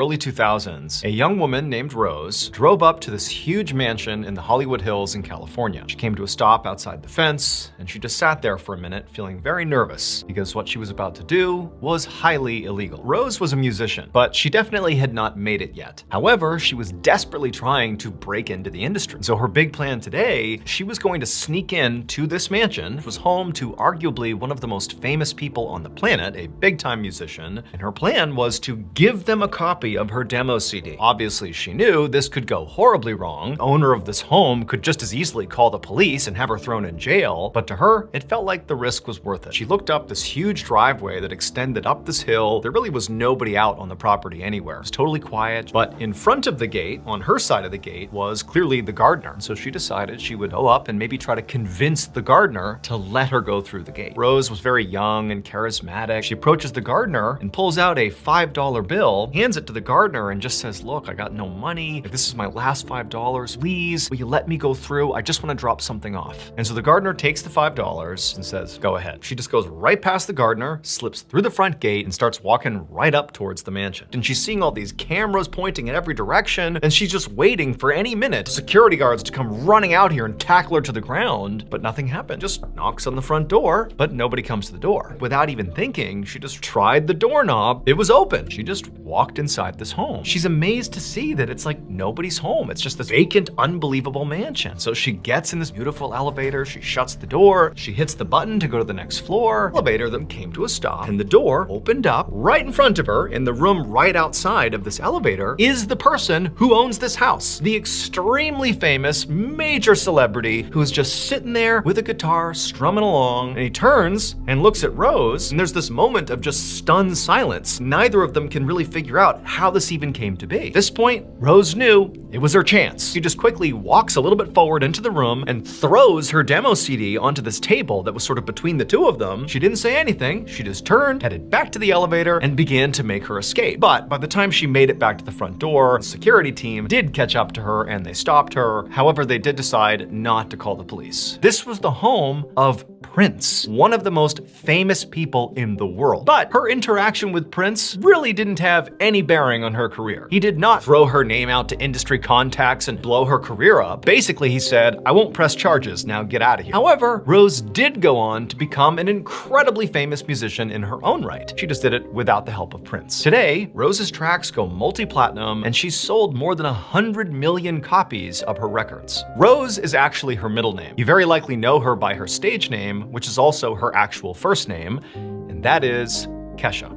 Early 2000s, a young woman named Rose drove up to this huge mansion in the Hollywood Hills in California. She came to a stop outside the fence, and she just sat there for a minute feeling very nervous because what she was about to do was highly illegal. Rose was a musician, but she definitely had not made it yet. However, she was desperately trying to break into the industry. So her big plan today, she was going to sneak in to this mansion, which was home to arguably one of the most famous people on the planet, a big-time musician, and her plan was to give them a copy of her demo CD. Obviously, she knew this could go horribly wrong. The owner of this home could just as easily call the police and have her thrown in jail, but to her, it felt like the risk was worth it. She looked up this huge driveway that extended up this hill. There really was nobody out on the property anywhere. It was totally quiet, but in front of the gate, on her side of the gate, was clearly the gardener. So she decided she would go up and maybe try to convince the gardener to let her go through the gate. Rose was very young and charismatic. She approaches the gardener and pulls out a $5 bill, hands it to the gardener, and just says, "Look, I got no money. If this is my last $5, please, will you let me go through? I just want to drop something off." And so the gardener takes the $5 and says, "Go ahead." She just goes right past the gardener, slips through the front gate, and starts walking right up towards the mansion. And she's seeing all these cameras pointing in every direction, and she's just waiting for any minute security guards to come running out here and tackle her to the ground, but nothing happened. Just knocks on the front door, but nobody comes to the door. Without even thinking, she just tried the doorknob. It was open. She just walked inside this home. She's amazed to see that it's like nobody's home. It's just this vacant, unbelievable mansion. So she gets in this beautiful elevator, she shuts the door, she hits the button to go to the next floor. The elevator then came to a stop, and the door opened up. Right in front of her, in the room right outside of this elevator, is the person who owns this house. The extremely famous, major celebrity who's just sitting there with a guitar, strumming along, and he turns and looks at Rose, and there's this moment of just stunned silence. Neither of them can really figure out how this even came to be. At this point, Rose knew it was her chance. She just quickly walks a little bit forward into the room and throws her demo CD onto this table that was sort of between the two of them. She didn't say anything. She just turned, headed back to the elevator, and began to make her escape. But by the time she made it back to the front door, the security team did catch up to her and they stopped her. However, they did decide not to call the police. This was the home of Prince, one of the most famous people in the world. But her interaction with Prince really didn't have any bearing on her career. He did not throw her name out to industry contacts and blow her career up. Basically, he said, "I won't press charges, now get out of here." However, Rose did go on to become an incredibly famous musician in her own right. She just did it without the help of Prince. Today, Rose's tracks go multi-platinum, and she's sold more than 100 million copies of her records. Rose is actually her middle name. You very likely know her by her stage name, which is also her actual first name, and that is Kesha.